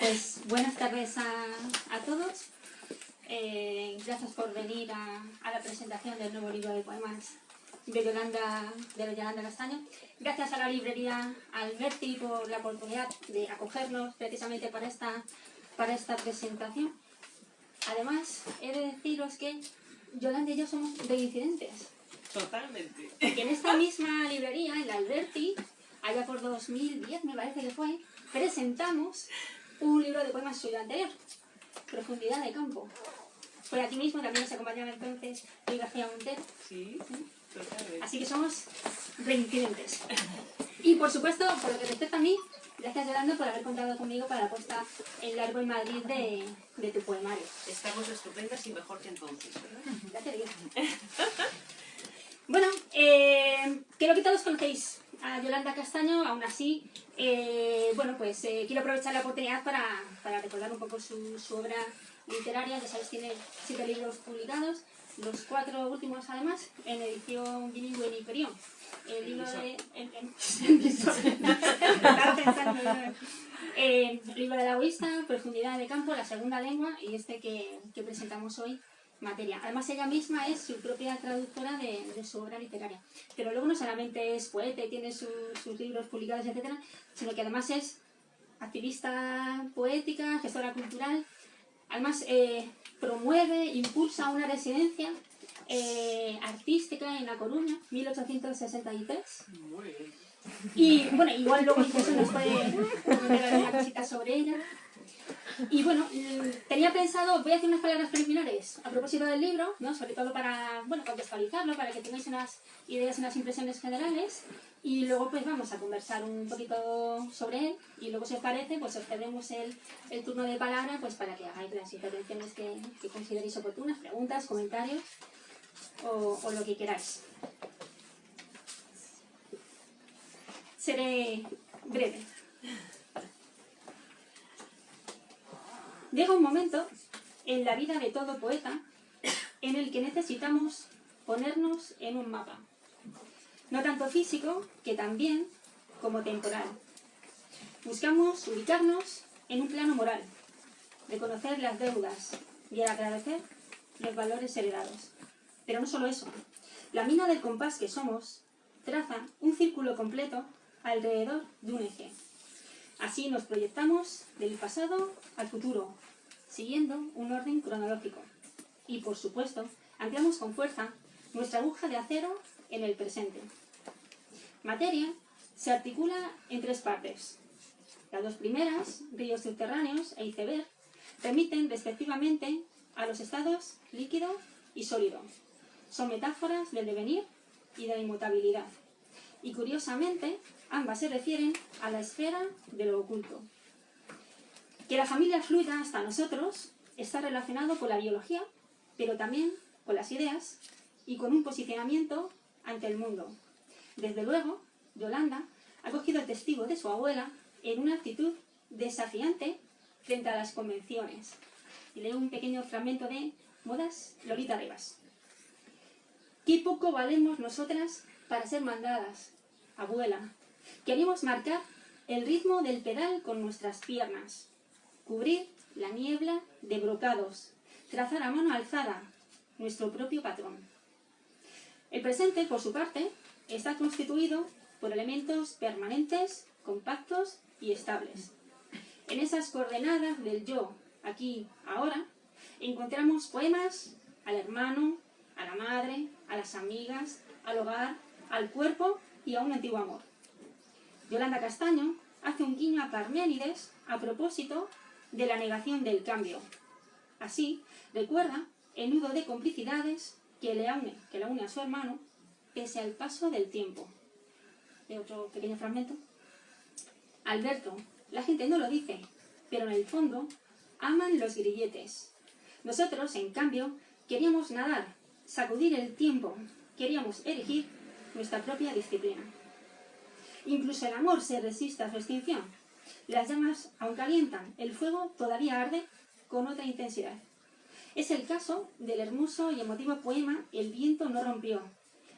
Pues buenas tardes a todos. Gracias por venir a la presentación del nuevo libro de poemas de Yolanda Castaño. Gracias a la librería Alberti por la oportunidad de acogernos precisamente para esta presentación. Además, he de deciros que Yolanda y yo somos reincidentes. Totalmente. Porque en esta misma librería, en la Alberti, allá por 2010 me parece que fue, presentamos un libro de poemas suyo anterior, Profundidad de campo. Por aquí mismo también nos acompañaba entonces Luis García Montero. Sí, totalmente. Así que somos reincidentes. Y por supuesto, por lo que respecta a mí, gracias Yolanda por haber contado conmigo para la puesta en Largo en Madrid de tu poemario. Estamos estupendas y mejor que entonces, ¿verdad? Ya te digo. Bueno, creo que todos conocéis a Yolanda Castaño, aún así, quiero aprovechar la oportunidad para recordar un poco su obra literaria. Ya sabéis, tiene 7 libros publicados, los 4 últimos además en edición bilingüe en Hiperión. El libro de... El libro de la egoísta, Profundidad de campo, la segunda lengua, y este que presentamos hoy, Materia. Además, ella misma es su propia traductora de su obra literaria. Pero luego no solamente es poeta y tiene sus libros publicados, etcétera, sino que además es activista poética, gestora cultural. Además, promueve, impulsa una residencia artística en La Coruña, 1863. Muy bien. Y bueno, igual luego incluso nos puede comentar alguna cosita sobre ella. Y bueno, tenía pensado, voy a hacer unas palabras preliminares a propósito del libro, ¿no? Sobre todo para, contextualizarlo, para que tengáis unas ideas, unas impresiones generales, y luego pues vamos a conversar un poquito sobre él, y luego si os parece, pues os cedemos el turno de palabra pues para que hagáis las intervenciones que consideréis oportunas, preguntas, comentarios, o lo que queráis. Seré breve. Llega un momento en la vida de todo poeta en el que necesitamos ponernos en un mapa. No tanto físico, que también, como temporal. Buscamos ubicarnos en un plano moral, reconocer las deudas y agradecer los valores heredados. Pero no solo eso. La mina del compás que somos traza un círculo completo alrededor de un eje. Así nos proyectamos del pasado al futuro, siguiendo un orden cronológico. Y, por supuesto, anclamos con fuerza nuestra aguja de acero en el presente. Materia se articula en 3 partes. Las 2 primeras, ríos subterráneos e iceberg, remiten respectivamente a los estados líquido y sólido. Son metáforas del devenir y de la inmutabilidad. Y curiosamente, ambas se refieren a la esfera de lo oculto. Que la familia fluya hasta nosotros está relacionado con la biología, pero también con las ideas y con un posicionamiento ante el mundo. Desde luego, Yolanda ha cogido el testigo de su abuela en una actitud desafiante frente a las convenciones. Y leo un pequeño fragmento de Modas Lolita Rivas. Qué poco valemos nosotras para ser mandadas, abuela. Queremos marcar el ritmo del pedal con nuestras piernas, cubrir la niebla de brocados, trazar a mano alzada nuestro propio patrón. El presente, por su parte, está constituido por elementos permanentes, compactos y estables. En esas coordenadas del yo, aquí, ahora, encontramos poemas al hermano, a la madre, a las amigas, al hogar, al cuerpo y a un antiguo amor. Yolanda Castaño hace un guiño a Parménides a propósito de la negación del cambio. Así, recuerda el nudo de complicidades que la une a su hermano pese al paso del tiempo. De otro pequeño fragmento. Alberto, la gente no lo dice, pero en el fondo aman los grilletes. Nosotros, en cambio, queríamos nadar, sacudir el tiempo, queríamos erigir nuestra propia disciplina. Incluso el amor se resiste a su extinción. Las llamas aún calientan, el fuego todavía arde con otra intensidad. Es el caso del hermoso y emotivo poema El viento no rompió.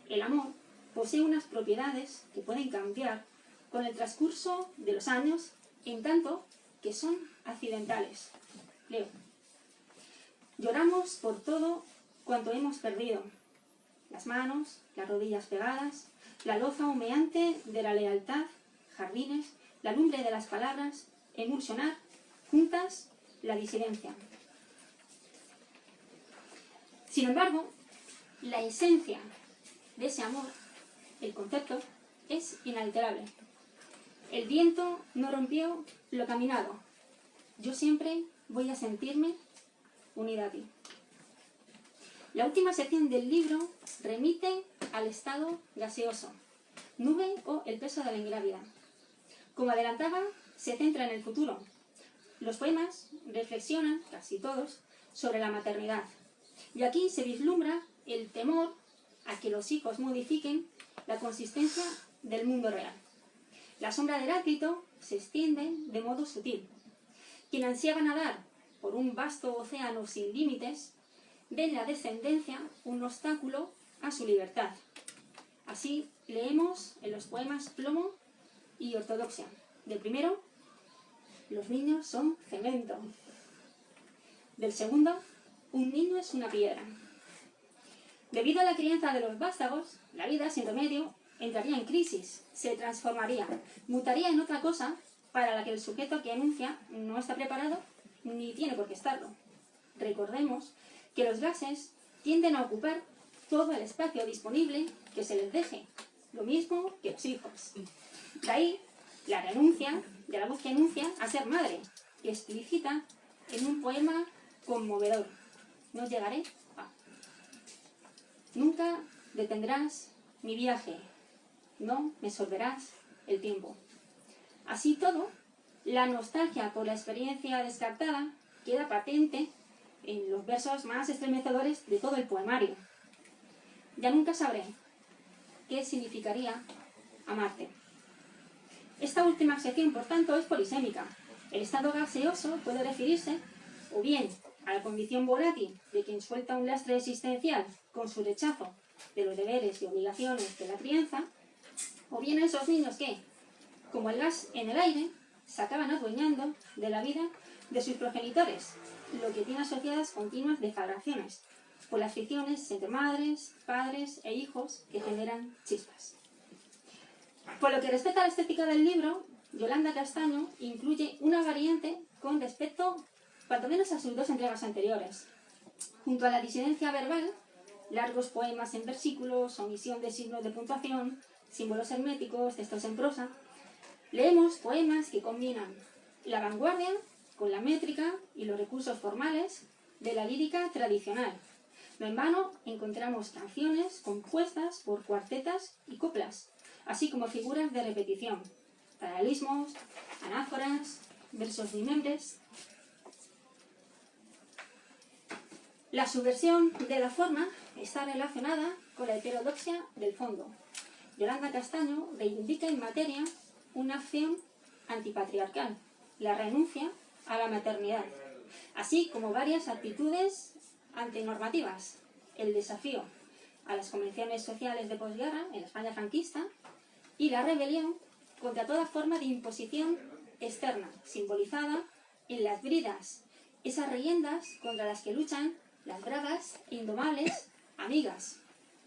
El amor posee unas propiedades que pueden cambiar con el transcurso de los años, en tanto que son accidentales. Leo. Lloramos por todo cuanto hemos perdido. Las manos, las rodillas pegadas, la loza humeante de la lealtad, jardines, la lumbre de las palabras, emulsionar, juntas, la disidencia. Sin embargo, la esencia de ese amor, el concepto, es inalterable. El viento no rompió lo caminado. Yo siempre voy a sentirme unida a ti. La última sección del libro remite al estado gaseoso, nube o el peso de la ingrávida. Como adelantaba, se centra en el futuro. Los poemas reflexionan, casi todos, sobre la maternidad. Y aquí se vislumbra el temor a que los hijos modifiquen la consistencia del mundo real. La sombra de Heráclito se extiende de modo sutil. Quien ansiaba nadar por un vasto océano sin límites, ve en la descendencia un obstáculo a su libertad. Así leemos en los poemas Plomo y Ortodoxia. Del primero, los niños son cemento. Del segundo, un niño es una piedra. Debido a la crianza de los vástagos, la vida sin remedio entraría en crisis, se transformaría, mutaría en otra cosa para la que el sujeto que anuncia no está preparado ni tiene por qué estarlo. Recordemos que los gases tienden a ocupar todo el espacio disponible que se les deje, lo mismo que los hijos. De ahí la renuncia de la voz que anuncia a ser madre, que explicita en un poema conmovedor. No llegaré a... Nunca detendrás mi viaje, no me sorberás el tiempo. Así todo, la nostalgia por la experiencia descartada queda patente en los versos más estremecedores de todo el poemario. Ya nunca sabré qué significaría amarte. Esta última sección, por tanto, es polisémica. El estado gaseoso puede referirse o bien a la condición volátil de quien suelta un lastre existencial con su rechazo de los deberes y obligaciones de la crianza, o bien a esos niños que, como el gas en el aire, se acaban adueñando de la vida de sus progenitores, lo que tiene asociadas continuas deflagraciones por las fricciones entre madres, padres e hijos que generan chispas. Por lo que respecta a la estética del libro, Yolanda Castaño incluye una variante con respecto, cuanto menos, a sus dos entregas anteriores. Junto a la disidencia verbal, largos poemas en versículos, omisión de signos de puntuación, símbolos herméticos, textos en prosa, leemos poemas que combinan la vanguardia con la métrica y los recursos formales de la lírica tradicional. No en vano encontramos canciones compuestas por cuartetas y coplas, así como figuras de repetición, paralelismos, anáforas, versos rimembres. La subversión de la forma está relacionada con la heterodoxia del fondo. Yolanda Castaño reivindica en materia una acción antipatriarcal, la renuncia a la maternidad, así como varias actitudes antinormativas, el desafío a las convenciones sociales de posguerra en la España franquista y la rebelión contra toda forma de imposición externa, simbolizada en las bridas, esas leyendas contra las que luchan las bravas e indomables amigas,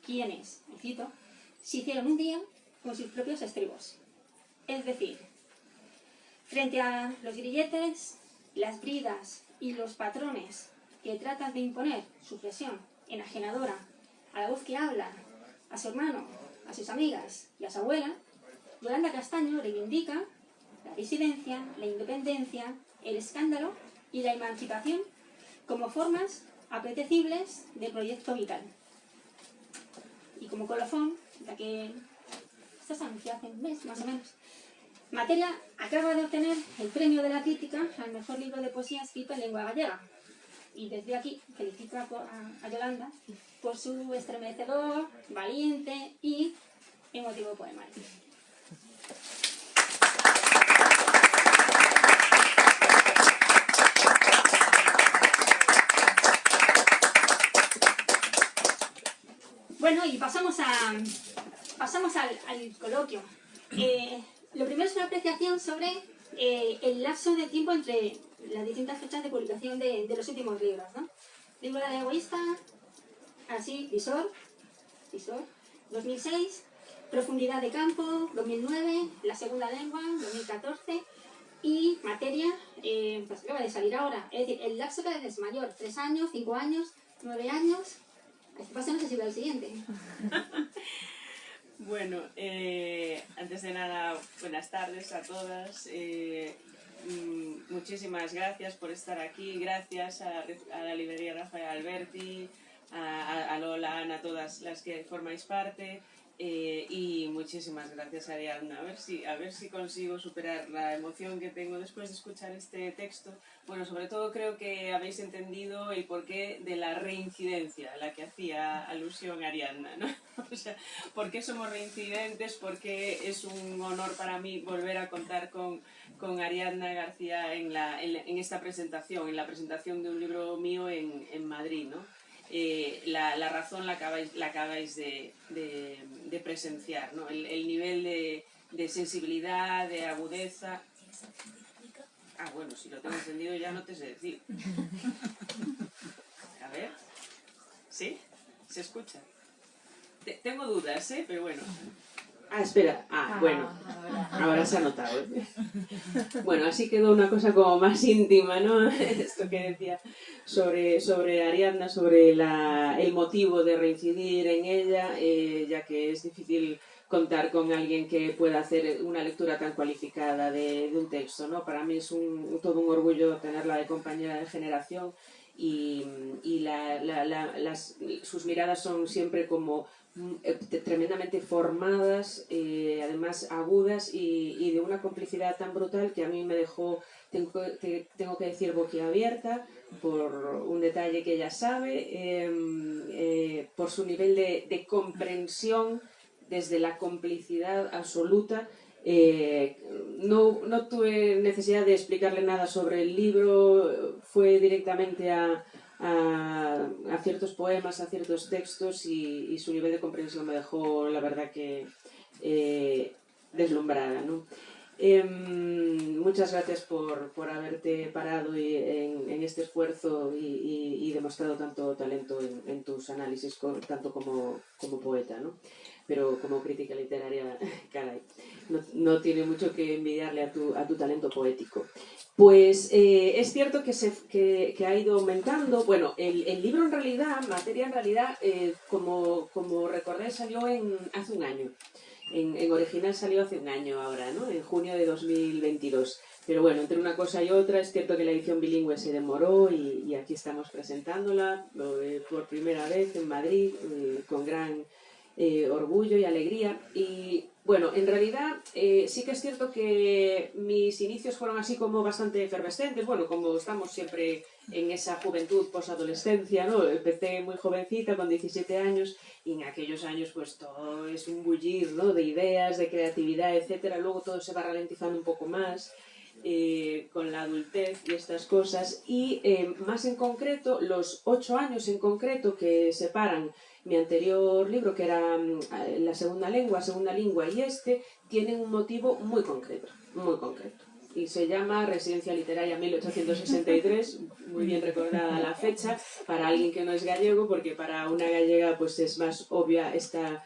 quienes, me cito, se hicieron un día con sus propios estribos. Es decir, frente a los grilletes, las bridas y los patrones que tratan de imponer su presión enajenadora a la voz que habla, a su hermano, a sus amigas y a su abuela, Yolanda Castaño reivindica la disidencia, la independencia, el escándalo y la emancipación como formas apetecibles de proyecto vital. Y como colofón, ya que esto se anunció hace un mes más o menos, Materia acaba de obtener el premio de la crítica al mejor libro de poesía escrito en lengua gallega. Y desde aquí felicito a Yolanda por su estremecedor, valiente y emotivo poemario. Bueno, y pasamos al coloquio. Lo primero es una apreciación sobre el lapso de tiempo entre las distintas fechas de publicación de los últimos libros, ¿no? Libro de la egoísta, así, visor, 2006, Profundidad de campo, 2009, La segunda lengua, 2014, y Materia, pues acaba de salir ahora. Es decir, el lapso cada vez es mayor, 3 años, 5 años, 9 años. Este paso no sé si va al siguiente. Bueno, antes de nada, buenas tardes a todas. Muchísimas gracias por estar aquí. Gracias a la librería Rafael Alberti, a Lola, Ana, todas las que formáis parte. Y muchísimas gracias, Ariadna. A ver si consigo superar la emoción que tengo después de escuchar este texto. Bueno, sobre todo creo que habéis entendido el porqué de la reincidencia a la que hacía alusión Ariadna, ¿no? O sea, ¿por qué somos reincidentes? ¿Por qué es un honor para mí volver a contar con Ariadna García en esta presentación, en la presentación de un libro mío en Madrid, ¿no? La razón la acabáis de presenciar, ¿no? El nivel de sensibilidad, de agudeza. Ah, bueno, si lo tengo encendido ya no te sé decir. A ver. ¿Sí? ¿Se escucha? Tengo dudas, ¿eh? Pero bueno. Ah, espera. Bueno. Ahora se ha notado. Bueno, así quedó una cosa como más íntima, ¿no? Esto que decía sobre Ariadna, sobre el motivo de reincidir en ella, ya que es difícil contar con alguien que pueda hacer una lectura tan cualificada de un texto, ¿no? Para mí es todo un orgullo tenerla de compañera de generación y sus miradas son siempre como tremendamente formadas, además agudas y de una complicidad tan brutal que a mí me dejó, tengo que decir, boquiabierta por un detalle que ella sabe, por su nivel de comprensión desde la complicidad absoluta. No tuve necesidad de explicarle nada sobre el libro, fue directamente a ciertos poemas, a ciertos textos y su nivel de comprensión me dejó, la verdad, que deslumbrada, ¿no? Muchas gracias por haberte parado en este esfuerzo y demostrado tanto talento en tus análisis, tanto como poeta, ¿no? Pero como crítica literaria, caray, no tiene mucho que envidiarle a tu talento poético. Pues es cierto que ha ido aumentando. Bueno, el libro en realidad, Materia en realidad, como recordáis, salió hace un año. En original salió hace un año ahora, ¿no? En junio de 2022. Pero bueno, entre una cosa y otra, es cierto que la edición bilingüe se demoró y aquí estamos presentándola por primera vez en Madrid, con gran orgullo y alegría. Y bueno, en realidad sí que es cierto que mis inicios fueron así como bastante efervescentes, bueno, como estamos siempre en esa juventud posadolescencia, ¿no? Empecé muy jovencita, con 17 años, y en aquellos años pues todo es un bullir, ¿no? De ideas, de creatividad, etcétera. Luego todo se va ralentizando un poco más con la adultez y estas cosas. Y más en concreto, los 8 años en concreto que separan mi anterior libro, que era La segunda lengua y este, tienen un motivo muy concreto, y se llama Residencia Literaria 1863, muy bien recordada la fecha para alguien que no es gallego, porque para una gallega pues es más obvia esta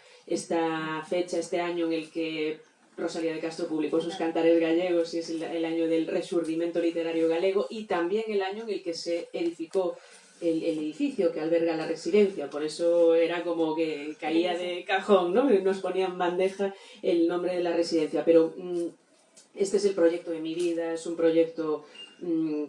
fecha, este año en el que Rosalía de Castro publicó sus cantares gallegos, y es el año del resurgimiento literario galego, y también el año en el que se edificó el edificio que alberga la residencia. Por eso era como que caía de cajón, ¿no? Nos ponían en bandeja el nombre de la residencia. Pero este es el proyecto de mi vida, es un proyecto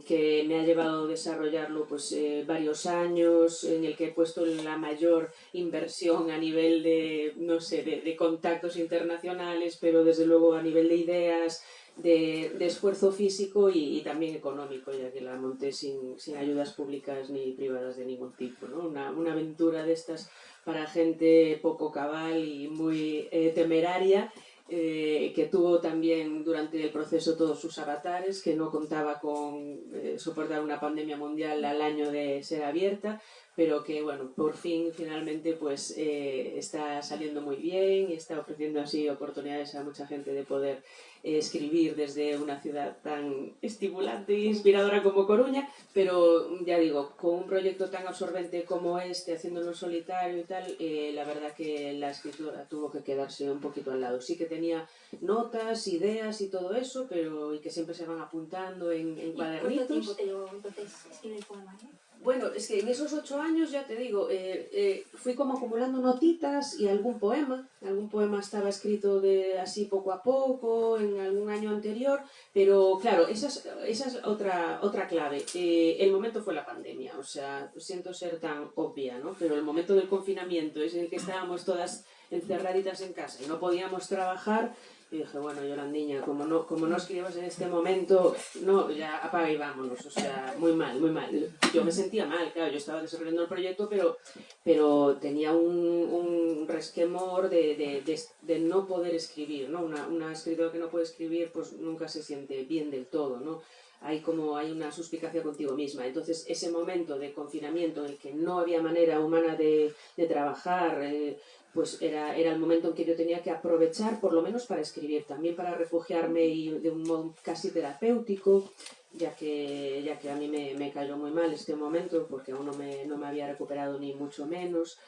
que me ha llevado a desarrollarlo pues varios años, en el que he puesto la mayor inversión a nivel de, no sé, de contactos internacionales, pero desde luego a nivel de ideas, de esfuerzo físico y también económico, ya que la monté sin ayudas públicas ni privadas de ningún tipo, ¿no? Una aventura de estas para gente poco cabal y muy temeraria, que tuvo también durante el proceso todos sus avatares, que no contaba con soportar una pandemia mundial al año de ser abierta, pero que bueno, por fin finalmente pues está saliendo muy bien y está ofreciendo así oportunidades a mucha gente de poder escribir desde una ciudad tan estimulante e inspiradora como Coruña, pero ya digo, con un proyecto tan absorbente como este, haciéndolo en solitario y tal, la verdad que la escritura tuvo que quedarse un poquito al lado. Sí que tenía notas, ideas y todo eso, pero y que siempre se van apuntando en cuadernitos. ¿Cuánto tiempo te llevó entonces escribir poemas? Bueno, es que en esos 8 años, ya te digo, fui como acumulando notitas y algún poema estaba escrito de así poco a poco, en algún año anterior, pero claro, esa es otra clave. El momento fue la pandemia, o sea, siento ser tan obvia, ¿no? Pero el momento del confinamiento es en el que estábamos todas encerraditas en casa y no podíamos trabajar. Y dije, bueno, Yolandiña, como no escribas en este momento, no, ya apaga y vámonos, o sea, muy mal, muy mal. Yo me sentía mal, claro, yo estaba desarrollando el proyecto, pero tenía un resquemor de no poder escribir, ¿no? Una escritora que no puede escribir, pues nunca se siente bien del todo, ¿no? Hay una suspicacia contigo misma. Entonces, ese momento de confinamiento en el que no había manera humana de trabajar, pues era el momento en que yo tenía que aprovechar por lo menos para escribir, también para refugiarme y de un modo casi terapéutico, ya que a mí me cayó muy mal este momento porque aún no me había recuperado ni mucho menos.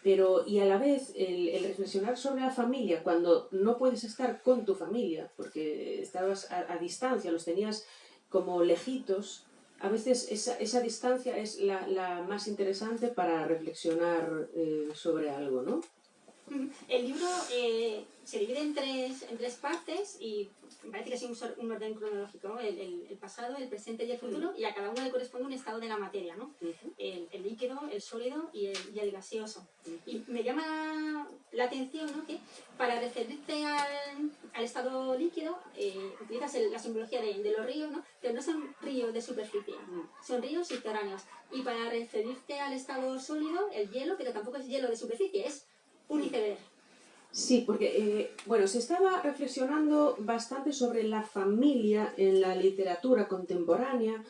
Pero y a la vez el reflexionar sobre la familia cuando no puedes estar con tu familia porque estabas a distancia, los tenías como lejitos. A veces esa distancia es la más interesante para reflexionar sobre algo, ¿no? El libro se divide en tres partes y me parece que es un orden cronológico, ¿no? El pasado, el presente y el futuro, y a cada uno le corresponde un estado de la materia, ¿no? El líquido, el sólido y el gaseoso. Y me llama la atención, ¿no? Que para referirte al estado líquido utilizas la simbología de los ríos, ¿no? Pero no son ríos de superficie, son ríos subterráneos. Y para referirte al estado sólido, el hielo, pero tampoco es hielo de superficie, es un iceberg. Sí, porque bueno, se estaba reflexionando bastante sobre la familia en la literatura contemporánea,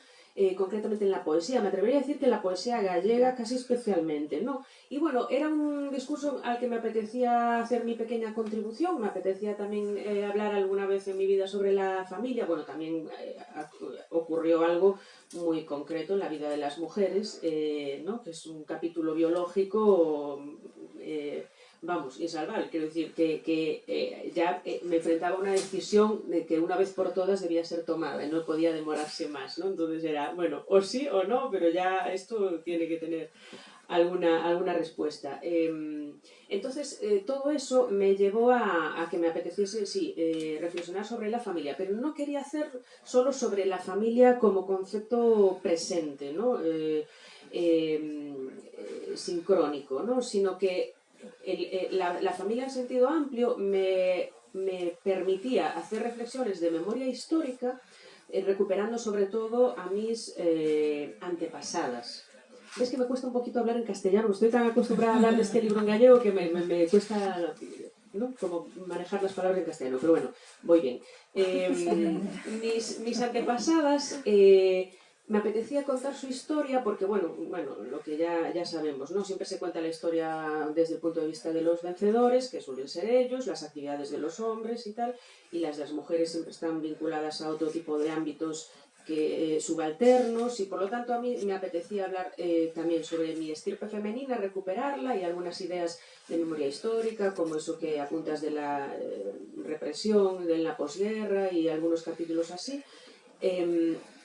concretamente en la poesía. Me atrevería a decir que en la poesía gallega casi especialmente, ¿no? Y bueno, era un discurso al que me apetecía hacer mi pequeña contribución, me apetecía también hablar alguna vez en mi vida sobre la familia. Bueno, también ocurrió algo muy concreto en la vida de las mujeres, ¿no? Que es un capítulo biológico vamos, insalvable. Quiero decir que ya me enfrentaba a una decisión de que una vez por todas debía ser tomada y no podía demorarse más, ¿no? Entonces era, bueno, o sí o no, pero ya esto tiene que tener alguna respuesta. Entonces, todo eso me llevó a que me apeteciese, sí, reflexionar sobre la familia, pero no quería hacer solo sobre la familia como concepto presente, ¿no? Sincrónico, ¿no? Sino que la familia en sentido amplio me permitía hacer reflexiones de memoria histórica, recuperando sobre todo a mis antepasadas. Es que me cuesta un poquito hablar en castellano, estoy tan acostumbrada a hablar de este libro en gallego que me cuesta, ¿no? Como manejar las palabras en castellano, pero bueno, voy bien. Mis antepasadas me apetecía contar su historia porque, bueno, lo que ya sabemos, ¿no? Siempre se cuenta la historia desde el punto de vista de los vencedores, que suelen ser ellos, las actividades de los hombres y tal, y las mujeres siempre están vinculadas a otro tipo de ámbitos subalternos, y por lo tanto a mí me apetecía hablar también sobre mi estirpe femenina, recuperarla y algunas ideas de memoria histórica, como eso que apuntas de la represión, de la posguerra y algunos capítulos así.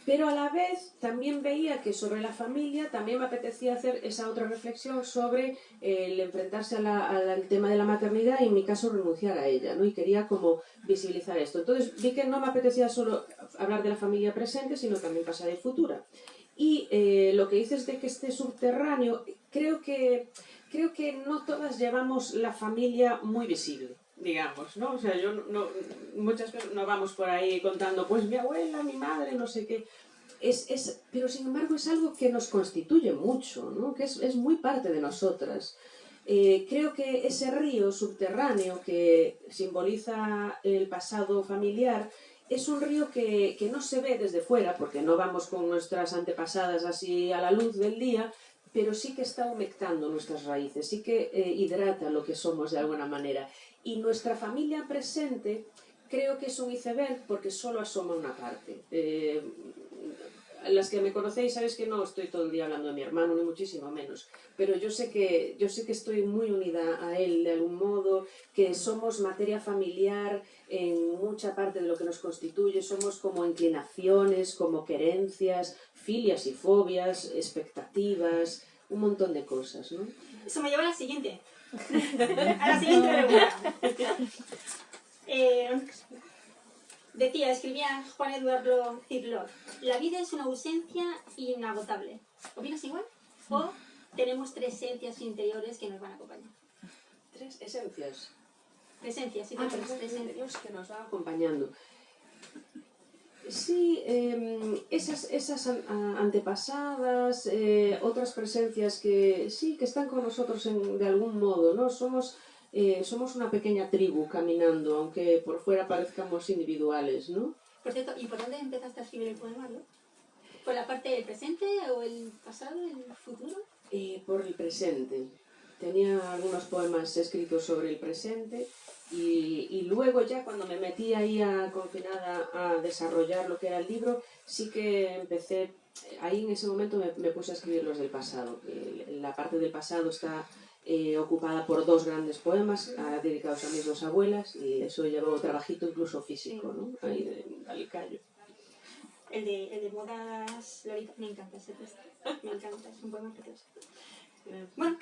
Pero a la vez también veía que sobre la familia también me apetecía hacer esa otra reflexión sobre el enfrentarse al tema de la maternidad y en mi caso renunciar a ella, ¿no? Y quería como visibilizar esto. Entonces vi que no me apetecía solo hablar de la familia presente, sino también pasada y futura. Y lo que dices de que esté subterráneo, creo que no todas llevamos la familia muy visible, digamos, ¿no? O sea, muchas veces no vamos por ahí contando, pues mi abuela, mi madre, no sé qué. Pero sin embargo es algo que nos constituye mucho, ¿no? Que es muy parte de nosotras. Creo que ese río subterráneo que simboliza el pasado familiar es un río que no se ve desde fuera, porque no vamos con nuestras antepasadas así a la luz del día, pero sí que está humectando nuestras raíces, sí que hidrata lo que somos de alguna manera. Y nuestra familia presente creo que es un iceberg porque solo asoma una parte. Las que me conocéis sabéis que no estoy todo el día hablando de mi hermano, ni muchísimo menos, pero yo sé que estoy muy unida a él de algún modo, que somos materia familiar en mucha parte de lo que nos constituye, somos como inclinaciones, como querencias, filias y fobias, expectativas, un montón de cosas, ¿no? Eso me lleva a la siguiente. A la siguiente pregunta. Escribía Juan Eduardo Cirlot, la vida es una ausencia inagotable. ¿Opinas igual? ¿O tenemos tres esencias interiores que nos van a acompañar? Tres esencias. Presencias, sí, Presencias interiores que nos van acompañando. Sí, esas antepasadas, otras presencias que sí, que están con nosotros de algún modo, ¿no? Somos una pequeña tribu caminando, aunque por fuera parezcamos individuales, ¿no? Por cierto, ¿y por dónde empezaste a escribir el poemario? ¿Por la parte del presente o el pasado, el futuro? Por el presente. Tenía algunos poemas escritos sobre el presente y luego ya cuando me metí ahí confinada a desarrollar lo que era el libro, sí que empecé, ahí en ese momento me puse a escribir los del pasado. La parte del pasado está ocupada por dos grandes poemas dedicados a mis dos abuelas y eso llevó trabajito incluso físico, ¿no? Ahí al callo. El de Modas Lolita, me encanta ese texto. Me encanta, es un poema precioso. Bueno,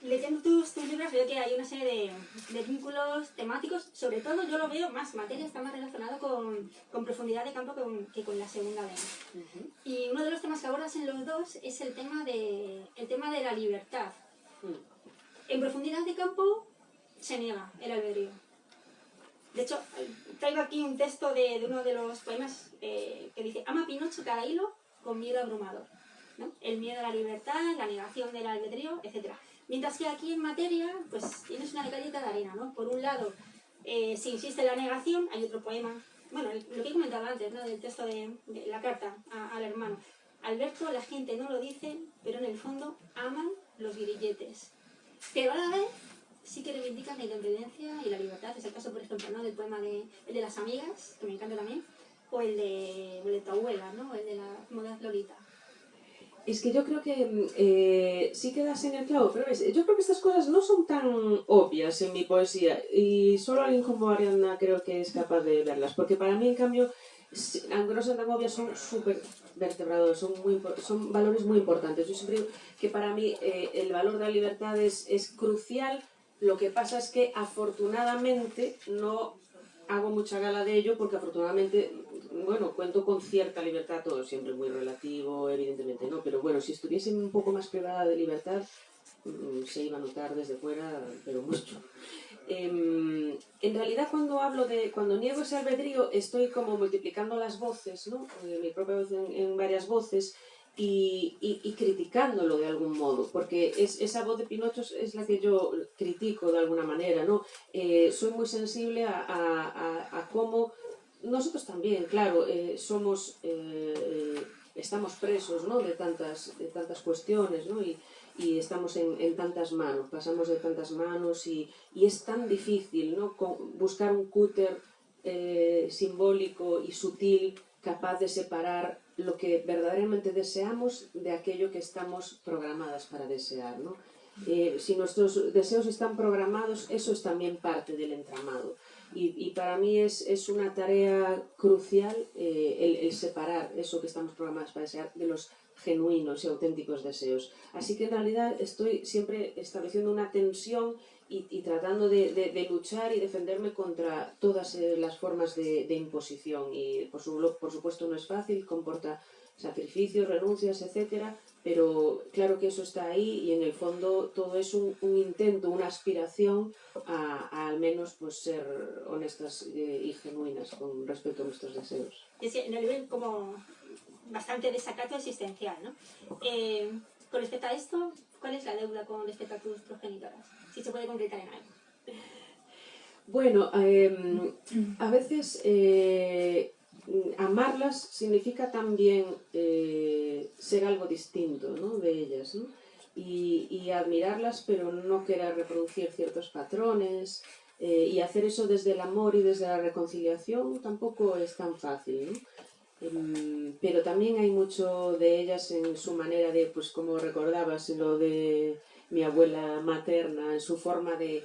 leyendo tus libros veo que hay una serie de vínculos temáticos, sobre todo yo lo veo más, materia está más relacionado con profundidad de campo que con la segunda vena. Y uno de los temas que abordas en los dos es el tema de la libertad. En profundidad de campo se niega el albedrío. De hecho, traigo aquí un texto de uno de los poemas que dice: ama Pinocho cada hilo con miedo abrumador, ¿no? El miedo a la libertad, la negación del albedrío, etc. Mientras que aquí en materia, pues tienes una galleta de arena, ¿no? Por un lado, si insiste en la negación, hay otro poema, bueno, lo que he comentado antes, ¿no? Del texto de la carta al hermano. Alberto, la gente no lo dice, pero en el fondo aman los grilletes. Pero a la vez sí que reivindican la independencia y la libertad. Es el caso, por ejemplo, ¿no? Del poema el de las amigas, que me encanta también, o el de tu abuela, ¿no? El de la Modas Lolita. Es que yo creo que sí quedas en el clavo, pero ves, yo creo que estas cosas no son tan obvias en mi poesía y solo alguien como Ariadna creo que es capaz de verlas, porque para mí, en cambio, aunque no sean tan obvias, son súper vertebrados, son valores muy importantes. Yo siempre digo que para mí el valor de la libertad es crucial. Lo que pasa es que afortunadamente no hago mucha gala de ello porque afortunadamente, bueno, cuento con cierta libertad, todo siempre muy relativo, evidentemente no, pero bueno, si estuviese un poco más privada de libertad, se iba a notar desde fuera, pero mucho. En realidad cuando niego ese albedrío estoy como multiplicando las voces, ¿no? Mi propia voz en varias voces y criticándolo de algún modo, porque esa voz de Pinocho es la que yo critico de alguna manera, ¿no? Soy muy sensible a cómo nosotros también, claro, estamos presos, ¿no? de tantas cuestiones, ¿no? Y estamos en tantas manos, pasamos de tantas manos y es tan difícil, ¿no? Buscar un cúter simbólico y sutil capaz de separar lo que verdaderamente deseamos de aquello que estamos programadas para desear, ¿no? Si nuestros deseos están programados, eso es también parte del entramado. Y para mí es una tarea crucial el separar eso que estamos programados para desear de los genuinos y auténticos deseos. Así que en realidad estoy siempre estableciendo una tensión y tratando de luchar y defenderme contra todas las formas de imposición. Y por supuesto no es fácil, comporta sacrificios, renuncias, etcétera, pero claro que eso está ahí y en el fondo todo es un intento, una aspiración a al menos pues ser honestas y genuinas con respecto a nuestros deseos. Es que en el libro como bastante desacato existencial, ¿no? Con respecto a esto, ¿cuál es la deuda con respecto a tus progenitoras? Si se puede concretar en algo. Bueno, a veces amarlas significa también ser algo distinto, ¿no?, de ellas, ¿no? Y admirarlas, pero no querer reproducir ciertos patrones, y hacer eso desde el amor y desde la reconciliación tampoco es tan fácil, ¿no? Pero también hay mucho de ellas en su manera de, pues como recordabas, lo de mi abuela materna, en su forma de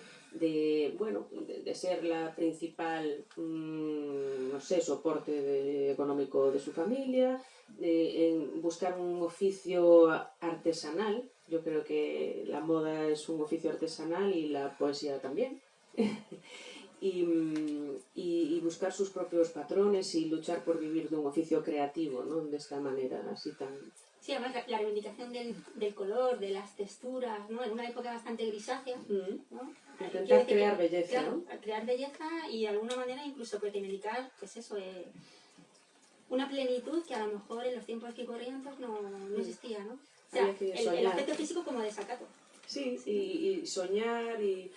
ser la principal, no sé, soporte económico de su familia, en buscar un oficio artesanal. Yo creo que la moda es un oficio artesanal y la poesía también. y buscar sus propios patrones y luchar por vivir de un oficio creativo, ¿no?, de esta manera así tan... Sí, además la reivindicación del color, de las texturas, ¿no?, en una época bastante grisácea, ¿no? Intentar crear belleza, claro, ¿no? Crear belleza y de alguna manera incluso reivindicar, pues eso, una plenitud que a lo mejor en los tiempos que corrían pues no existía, ¿no? O sea, el aspecto físico como desacato. Sí, y soñar y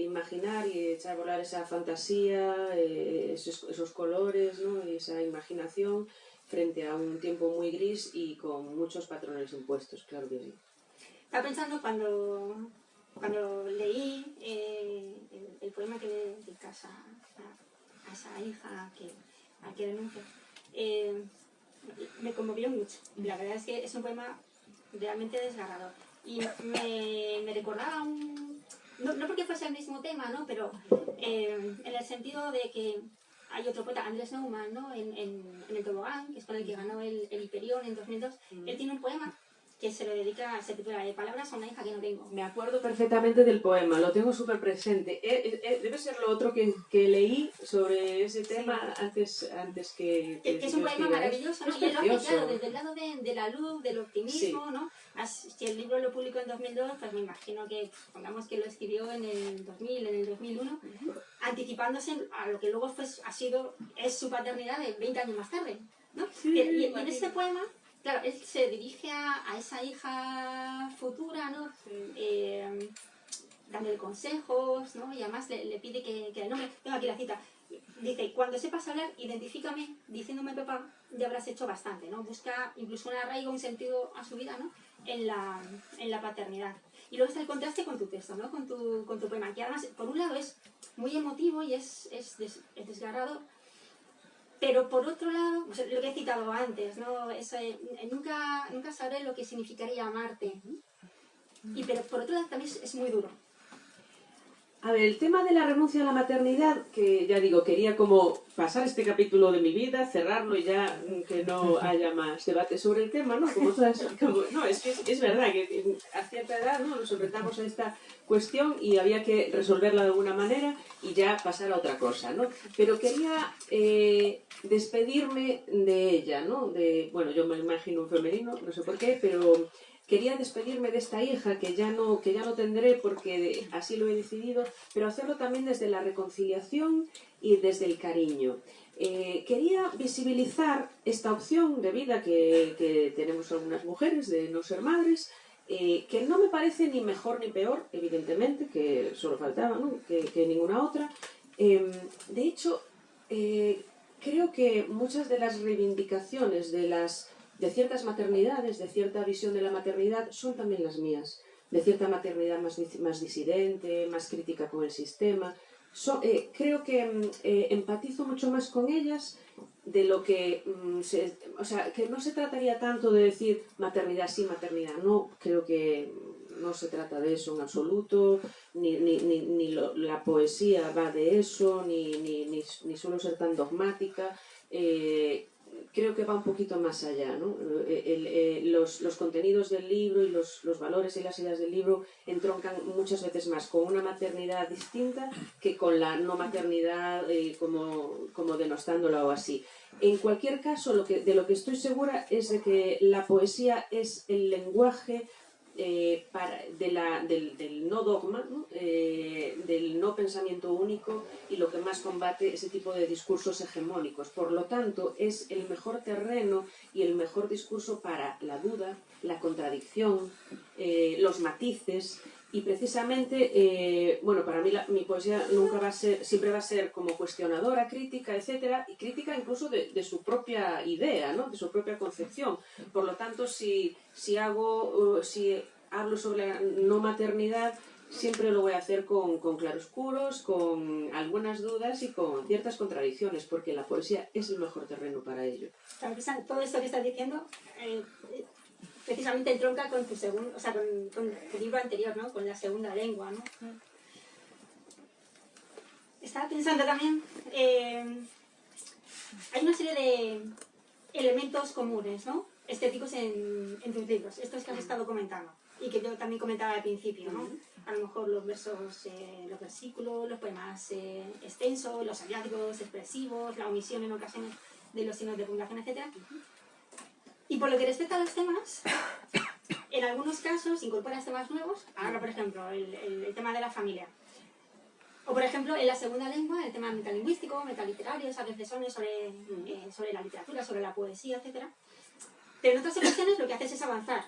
imaginar y echar a volar esa fantasía, esos colores, ¿no?, y esa imaginación frente a un tiempo muy gris y con muchos patrones impuestos, claro que sí. Estaba pensando cuando leí el poema que le dedicas a esa hija a que renuncia, me conmovió mucho. La verdad es que es un poema realmente desgarrador. Y me recordaba no porque fuese el mismo tema, ¿no?, pero en el sentido de que hay otro poeta, Andrés Neumann, ¿no?, en El Tobogán, que es con el que ganó el Hiperión en 2002. Él tiene un poema que se titula Palabras a una hija que no tengo. Me acuerdo perfectamente del poema, lo tengo súper presente. Debe ser lo otro que leí sobre ese tema, sí, antes que es un poema maravilloso, ¿no? Es y él lo hace, claro, precioso. desde el lado de la luz, del optimismo, sí, ¿no? Si el libro lo publicó en 2002, pues me imagino que, pongamos que lo escribió en el 2000, en el 2001, anticipándose a lo que luego es su paternidad de 20 años más tarde, ¿no? Sí, y en ese poema, claro, él se dirige a esa hija futura, ¿no? Sí. Dándole consejos, ¿no? Y además le pide que el nombre. Tengo aquí la cita. Dice, cuando sepas hablar, identifícame, diciéndome papá, ya habrás hecho bastante, ¿no? Busca incluso un arraigo, un sentido a su vida, ¿no?, en la paternidad. Y luego está el contraste con tu texto, ¿no?, con tu poema, que además, por un lado, es muy emotivo y es desgarrador, pero por otro lado, pues, lo que he citado antes, ¿no?, nunca sabré lo que significaría amarte. Pero por otro lado también es muy duro. A ver, el tema de la renuncia a la maternidad, que ya digo, quería como pasar este capítulo de mi vida, cerrarlo y ya que no haya más debate sobre el tema, ¿no? No, es que es verdad que a cierta edad, ¿no?, nos enfrentamos a esta cuestión y había que resolverla de alguna manera y ya pasar a otra cosa, ¿no? Pero quería despedirme de ella, ¿no? Bueno, yo me imagino un femenino, no sé por qué, pero... Quería despedirme de esta hija que ya no tendré porque así lo he decidido, pero hacerlo también desde la reconciliación y desde el cariño. Quería visibilizar esta opción de vida que tenemos algunas mujeres de no ser madres, que no me parece ni mejor ni peor, evidentemente, que solo faltaba, ¿no?, que ninguna otra. De hecho, creo que muchas de las reivindicaciones de ciertas maternidades, de cierta visión de la maternidad, son también las mías. De cierta maternidad más disidente, más crítica con el sistema. Creo que empatizo mucho más con ellas de lo que... o sea, que no se trataría tanto de decir maternidad sí, maternidad no. Creo que no se trata de eso en absoluto, ni la poesía va de eso, ni suelo ser tan dogmática. Creo que va un poquito más allá, ¿no? Los contenidos del libro y los valores y las ideas del libro entroncan muchas veces más con una maternidad distinta que con la no maternidad como denostándola o así. En cualquier caso, de lo que estoy segura es de que la poesía es el lenguaje del no dogma, ¿no? Del no pensamiento único y lo que más combate ese tipo de discursos hegemónicos. Por lo tanto, es el mejor terreno y el mejor discurso para la duda, la contradicción, los matices Y precisamente, bueno, para mí mi poesía nunca va a ser, siempre va a ser como cuestionadora, crítica, etcétera, y crítica incluso de su propia idea, ¿no? De su propia concepción. Por lo tanto, si hablo sobre la no maternidad, siempre lo voy a hacer con claroscuros, con algunas dudas y con ciertas contradicciones, porque la poesía es el mejor terreno para ello. Todo esto que estás diciendo precisamente entronca con tu segundo, o sea, con tu libro anterior, ¿no? Con la segunda lengua, ¿no? Estaba pensando también, hay una serie de elementos comunes, ¿no? Estéticos en tus libros, estos que has estado comentando y que yo también comentaba al principio, ¿no? A lo mejor los versos, los versículos, los poemas extensos, los hallazgos expresivos, la omisión en ocasiones de los signos de puntuación, etc. Y por lo que respecta a los temas, en algunos casos incorporas temas nuevos, ahora por ejemplo el tema de la familia. O por ejemplo en la segunda lengua el tema metalingüístico, metaliterario, esas reflexiones sobre la literatura, sobre la poesía, etc. Pero en otras ocasiones lo que haces es avanzar,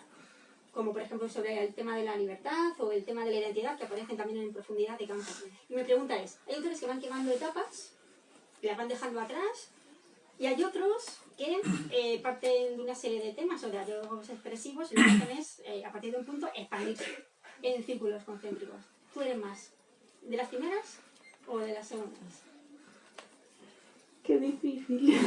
como por ejemplo sobre el tema de la libertad o el tema de la identidad, que aparecen también en profundidad de campo. Y mi pregunta es, hay autores que van quemando etapas, las van dejando atrás, y hay otros que parten de una serie de temas o de hallazgos expresivos y lo que hacen es, a partir de un punto, expandirse en círculos concéntricos. ¿Tú eres más de las primeras o de las segundas? Qué difícil.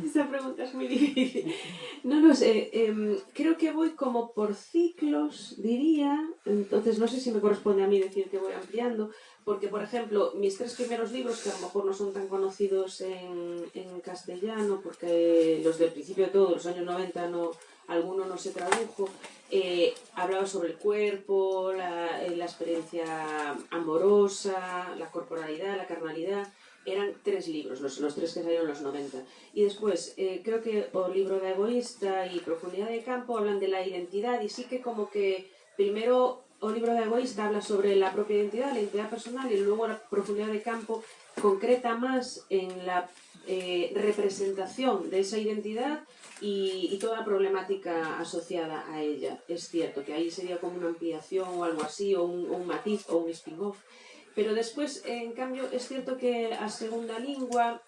Esa pregunta es muy difícil. No lo sé. Creo que voy como por ciclos, diría. Entonces no sé si me corresponde a mí decir que voy ampliando. Porque, por ejemplo, mis 3 primeros libros, que a lo mejor no son tan conocidos en castellano, porque los del principio de todo, los años 90, alguno no se tradujo, hablaba sobre el cuerpo, la experiencia amorosa, la corporalidad, la carnalidad. Eran 3 libros, los 3 que salieron en los 90. Y después, creo que O libro de egoísta y Profundidad de campo hablan de la identidad, y sí que como que primero O libro de egoísta habla sobre la propia identidad, la identidad personal, y luego la Profundidad de campo concreta más en la representación de esa identidad y toda la problemática asociada a ella. Es cierto que ahí sería como una ampliación o algo así, o un matiz o un spin-off. Pero después, en cambio, es cierto que a segunda lengua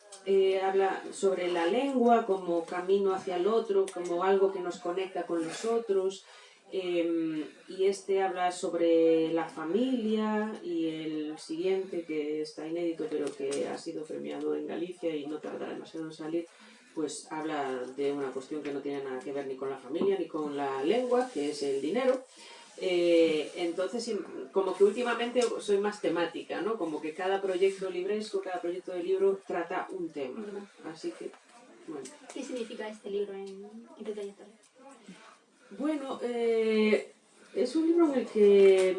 habla sobre la lengua como camino hacia el otro, como algo que nos conecta con los otros, y este habla sobre la familia, y el siguiente, que está inédito pero que ha sido premiado en Galicia y no tardará demasiado en salir, pues habla de una cuestión que no tiene nada que ver ni con la familia ni con la lengua, que es el dinero. Entonces, como que últimamente soy más temática, ¿no? Como que cada proyecto libresco, cada proyecto de libro trata un tema. Así que, bueno. ¿Qué significa este libro en tu trayectoria? Bueno, es un libro en el que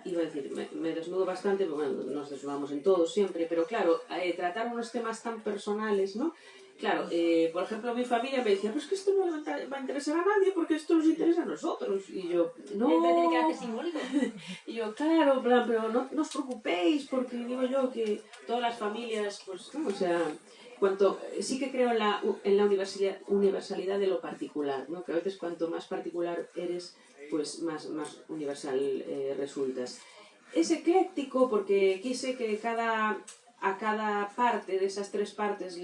iba a decir, me desnudo bastante, bueno, nos desnudamos en todo siempre, pero claro, tratar unos temas tan personales, ¿no? Claro, por ejemplo, mi familia me decía, pues que esto no le va a interesar a nadie porque esto nos interesa a nosotros. Y yo, no. Tiene que hacer simbólico. Y yo, claro, pero no os preocupéis, porque digo yo que todas las familias, pues, ¿no? O sea, sí que creo en la universalidad de lo particular, ¿no? Que a veces cuanto más particular eres, pues más universal resultas. Es ecléctico porque quise que a cada parte de esas 3 partes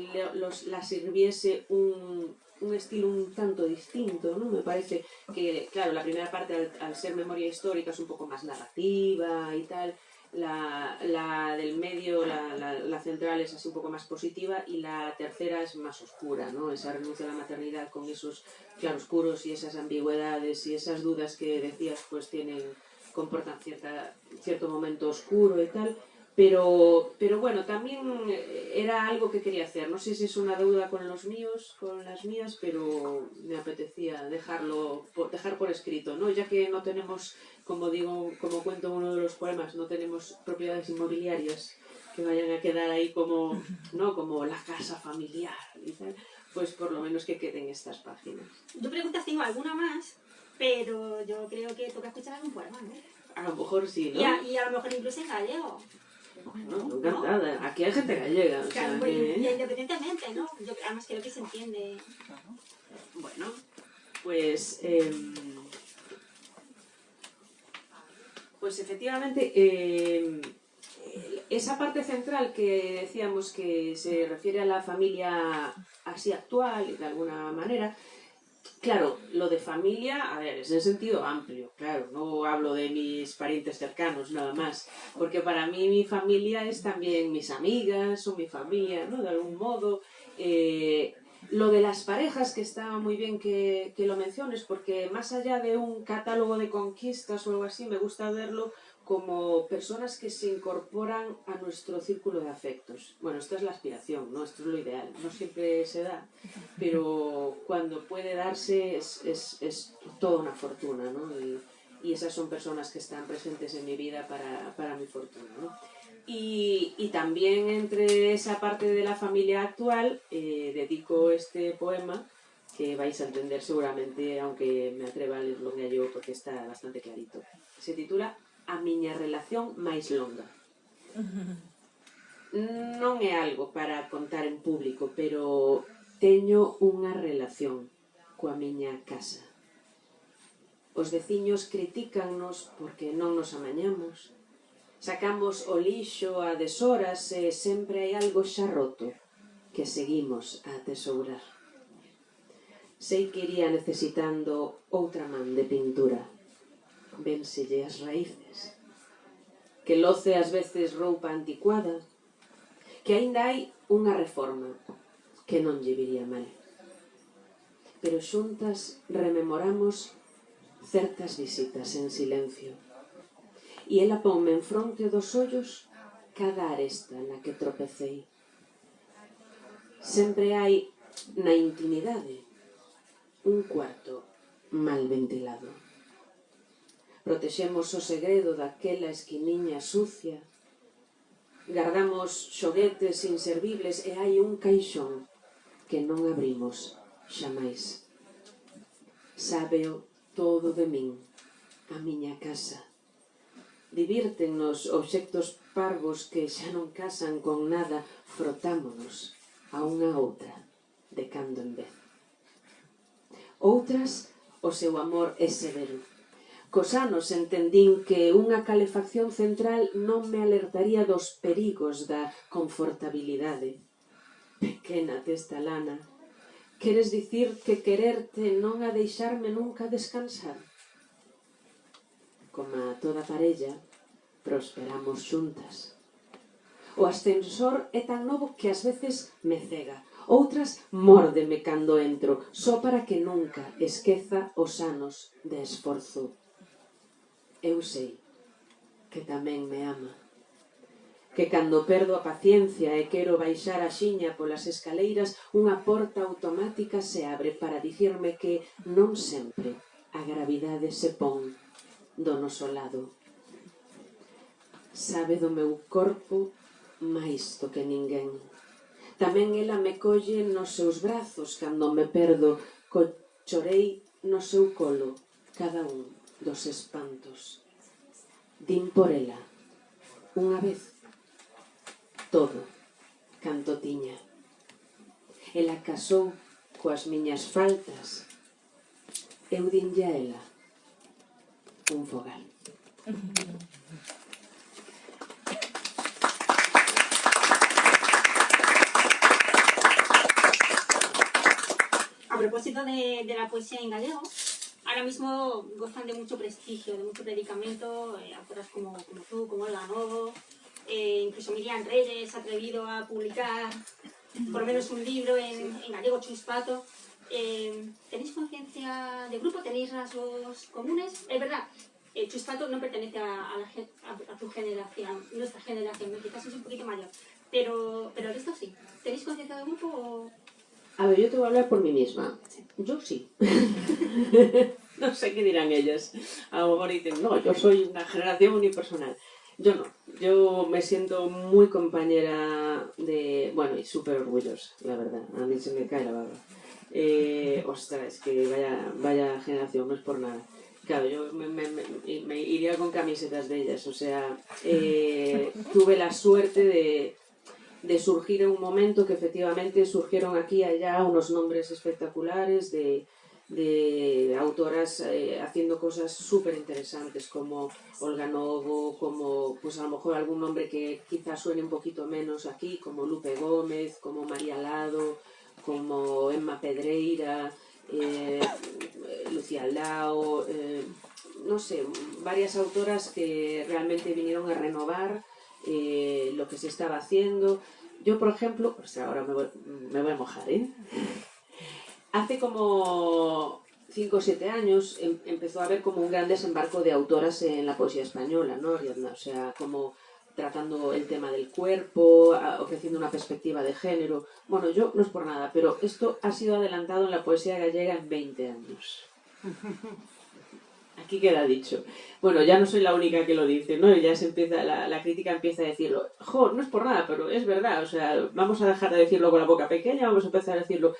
la sirviese un estilo un tanto distinto, ¿no? Me parece que, claro, la primera parte al ser memoria histórica es un poco más narrativa y tal, la del medio, la central es así un poco más positiva, y la tercera es más oscura, ¿no? Esa renuncia a la maternidad con esos claroscuros y esas ambigüedades y esas dudas que decías, pues comportan cierto momento oscuro y tal. Pero bueno, también era algo que quería hacer. No sé si es una deuda con las mías, pero me apetecía dejar por escrito, ¿no? Ya que no tenemos, como cuento en uno de los poemas, no tenemos propiedades inmobiliarias que vayan a quedar ahí como la casa familiar y tal, pues por lo menos que queden estas páginas. Yo preguntas tengo alguna más, pero yo creo que toca escuchar algún poema, ¿no? A lo mejor sí, ¿no? Y a lo mejor incluso en gallego. Bueno, encantada. ¿No? Aquí hay gente gallega. O sea, y independientemente, ¿no? Yo además creo que se entiende. Bueno, pues pues efectivamente, esa parte central que decíamos que se refiere a la familia así actual, de alguna manera, claro, lo de familia, a ver, es en sentido amplio, claro, no hablo de mis parientes cercanos nada más, porque para mí mi familia es también mis amigas o mi familia, ¿no? De algún modo. Lo de las parejas, que está muy bien que lo menciones, porque más allá de un catálogo de conquistas o algo así, me gusta verlo como personas que se incorporan a nuestro círculo de afectos. Bueno, esta es la aspiración, ¿no? Esto es lo ideal. No siempre se da, pero cuando puede darse es toda una fortuna, ¿no? Y esas son personas que están presentes en mi vida para mi fortuna, ¿no? Y también entre esa parte de la familia actual dedico este poema que vais a entender seguramente, aunque me atreva a lerlo en galego porque está bastante clarito. Se titula A miña relación máis longa. Non é algo para contar en público, pero teño unha relación coa miña casa. Os veciños critícannos porque non nos amañamos. Sacamos o lixo a deshoras e sempre hai algo xa roto que seguimos a atesourar. Sei que iría necesitando outra man de pintura. Vénselle as raíces. Que loce ás veces roupa anticuada. Que aínda hai unha reforma que non lle viría mal. Pero xuntas rememoramos certas visitas en silencio. E ela ponme en fronte dos ollos cada aresta na que tropecei. Sempre hai na intimidade un cuarto mal ventilado. Protexemos o segredo daquela esquiniña sucia. Gardamos xoguetes inservibles e hai un caixón que non abrimos xamais. Sábeo todo de min, a miña casa. Divírtennos obxectos parvos que xa non casan con nada, frotámonos a unha outra de cando en vez. Outras, o seu amor é severo. Cos anos entendín que unha calefacción central non me alertaría dos perigos da confortabilidade. Pequena testa lana, queres dicir que quererte non a deixarme nunca descansar? Como a toda parella, prosperamos xuntas. O ascensor é tan novo que ás veces me cega. Outras mórdeme cando entro, só para que nunca esqueza os anos de esforzo. Eu sei que tamén me ama. Que cando perdo a paciencia e quero baixar a xiña polas escaleiras, unha porta automática se abre para dicirme que non sempre a gravidade se pon do noso lado. Sabe do meu corpo máis do que ninguén. Tamén ela me colle nos seus brazos cando me perdo, chorei no seu colo cada un dos espantos. Din por ela, unha vez, todo canto tiña. Ela casou coas miñas faltas. Eu dinlle a ela un fogal. A propósito de la poesía en gallego, ahora mismo gozan de mucho prestigio, de mucho predicamento, autoras como tú, como Olga Novo, incluso Miriam Reyes ha atrevido a publicar por lo menos un libro en gallego, Chus Pato. ¿Tenéis conciencia de grupo? ¿Tenéis rasgos comunes? Es verdad, Chus Pato no pertenece a tu generación, nuestra generación, ¿no? Quizás es un poquito mayor, pero el resto sí. ¿Tenéis conciencia de grupo o...? A ver, yo te voy a hablar por mí misma. Yo sí. No sé qué dirán ellas. A lo mejor dicen, no, yo soy una generación unipersonal. Yo no. Yo me siento muy compañera de... Bueno, y súper orgullosa, la verdad. A mí se me cae la baba. Ostras, es que vaya generación, no es por nada. Claro, yo me iría con camisetas de ellas. O sea, tuve la suerte de surgir en un momento que efectivamente surgieron aquí y allá unos nombres espectaculares de de autoras haciendo cosas súper interesantes, como Olga Novo, como pues a lo mejor algún nombre que quizás suene un poquito menos aquí, como Lupe Gómez, como María Lado, como Emma Pedreira, Lucía Lao, no sé, varias autoras que realmente vinieron a renovar lo que se estaba haciendo. Yo, por ejemplo, pues ahora me voy a mojar, ¿eh? Hace como 5 o 7 años empezó a haber como un gran desembarco de autoras en la poesía española, ¿no, Ariadna? O sea, como tratando el tema del cuerpo, ofreciendo una perspectiva de género. Bueno, yo no es por nada, pero esto ha sido adelantado en la poesía gallega en 20 años. Aquí queda dicho. Bueno, ya no soy la única que lo dice, ¿no? Y ya se empieza, la crítica empieza a decirlo. Jo, no es por nada, pero es verdad. O sea, vamos a dejar de decirlo con la boca pequeña, vamos a empezar a decirlo.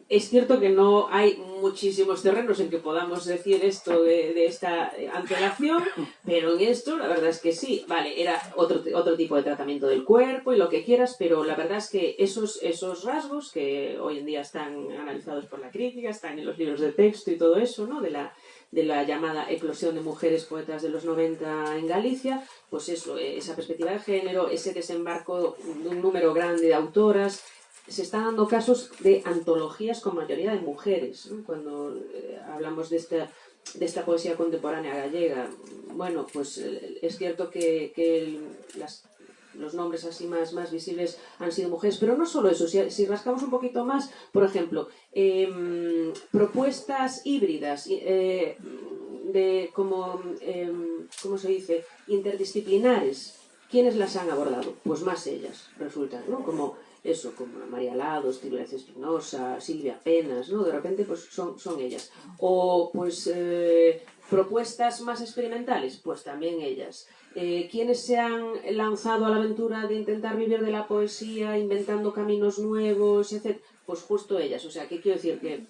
Es cierto que no hay muchísimos terrenos en que podamos decir esto de esta antelación, pero en esto la verdad es que sí. Vale, era otro tipo de tratamiento del cuerpo y lo que quieras, pero la verdad es que esos rasgos que hoy en día están analizados por la crítica, están en los libros de texto y todo eso, ¿no? De la llamada eclosión de mujeres poetas de los 90 en Galicia, pues eso, esa perspectiva de género, ese desembarco de un número grande de autoras. Se están dando casos de antologías con mayoría de mujeres, ¿no? Cuando hablamos de esta poesía contemporánea gallega, bueno, pues es cierto que los nombres así más visibles han sido mujeres, pero no solo eso, si rascamos un poquito más, por ejemplo, propuestas híbridas, ¿cómo se dice? Interdisciplinares. ¿Quiénes las han abordado? Pues más ellas, resulta, ¿no? Como María Lado, Estíbaliz Espinosa, Silvia Penas, ¿no? De repente pues son ellas. O pues propuestas más experimentales, pues también ellas. ¿Quiénes se han lanzado a la aventura de intentar vivir de la poesía, inventando caminos nuevos, etc.? Pues justo ellas. O sea, ¿qué quiero decir? Que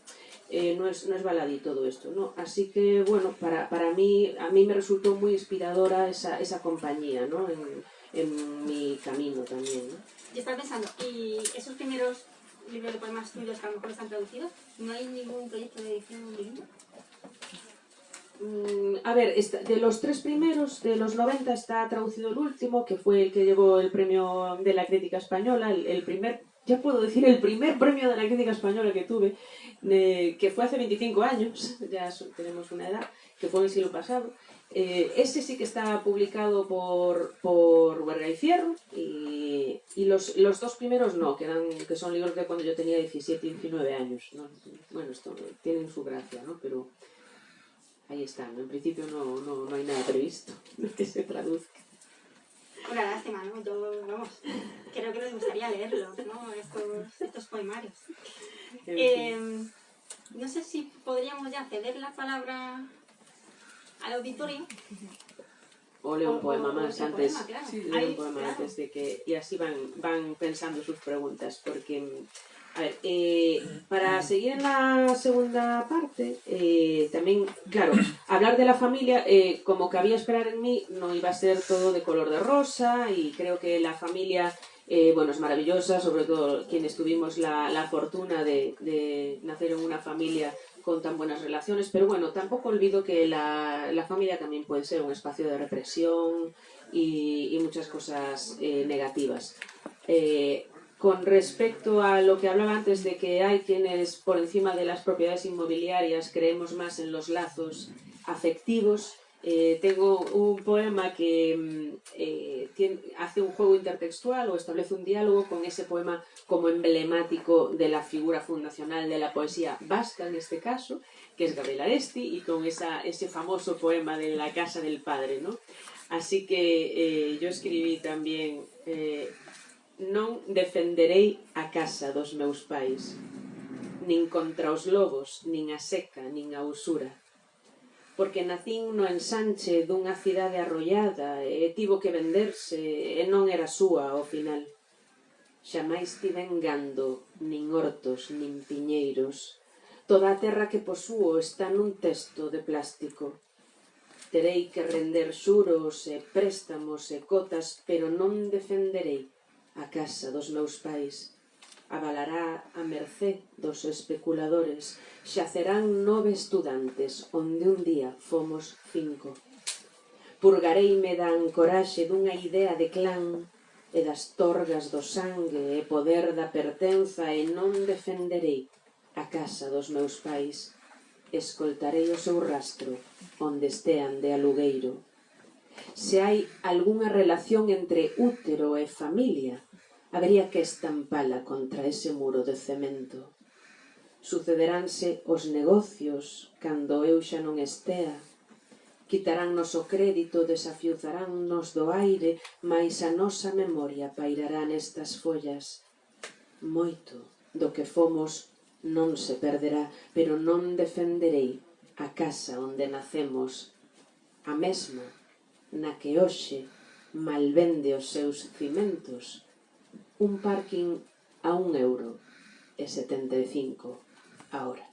no es baladí todo esto, ¿no? Así que, bueno, para mí, a mí me resultó muy inspiradora esa compañía, ¿no? En mi camino también, ¿no? Yo estaba pensando, y esos primeros libros de poemas tuyos que a lo mejor están traducidos, ¿no hay ningún proyecto de edición bilingüe? A ver, de los 3 primeros, de los 90 está traducido el último, que fue el que llevó el premio de la crítica española, el primer, ya puedo decir, el primer premio de la crítica española que tuve, que fue hace 25 años, ya tenemos una edad, que fue el siglo pasado. Ese sí que está publicado por Huerga y Fierro, y los 2 primeros no, que son libros de cuando yo tenía 17 y 19 años, ¿no? Bueno, esto tienen su gracia, ¿no? Pero ahí están, en principio no hay nada previsto que se traduzca. Una lástima, ¿no? Yo, vamos, creo que nos gustaría leerlos, ¿no? Estos poemarios. No sé si podríamos ya ceder la palabra al auditorio. O leo un poema más antes. Poema, claro. Sí, leo un poema claro. Antes de que... Y así van pensando sus preguntas, porque... A ver, para seguir en la segunda parte, también, claro, hablar de la familia, como cabía esperar en mí, no iba a ser todo de color de rosa, y creo que la familia, bueno, es maravillosa, sobre todo quienes tuvimos la fortuna de nacer en una familia con tan buenas relaciones, pero bueno, tampoco olvido que la familia también puede ser un espacio de represión y muchas cosas negativas. Con respecto a lo que hablaba antes de que hay quienes por encima de las propiedades inmobiliarias creemos más en los lazos afectivos, tengo un poema que hace un juego intertextual o establece un diálogo con ese poema como emblemático de la figura fundacional de la poesía vasca en este caso, que es Gabriel Aresti, y con ese famoso poema de La casa del padre, ¿no? Así que yo escribí también... non defenderei a casa dos meus pais, nin contra os lobos, nin a seca, nin a usura. Porque nacín no ensanche dunha cidade arrollada e tivo que venderse e non era súa ao final. Xamais tiven gando, nin hortos, nin piñeiros. Toda a terra que posúo está nun testo de plástico. Terei que render xuros e préstamos e cotas, pero non defenderei a casa dos meus pais. avalará a mercé dos especuladores, xacerán 9 estudantes onde un día fomos 5. Purgareime da ancoraxe dunha idea de clan e das torgas do sangue e poder da pertenza e non defenderei a casa dos meus pais. Escoltarei o seu rastro onde estean de alugueiro. Se hai algunha relación entre útero e familia, habería que estampala contra ese muro de cemento. Sucederánse os negocios cando eu xa non estea. Quitaránnos o crédito, desafiuzaránnos do aire, mais a nosa memoria pairará nestas follas. Moito do que fomos non se perderá, pero non defenderei a casa onde nacemos, a mesma na que hoxe malvende os seus cimentos un parking a 1,75 € a hora.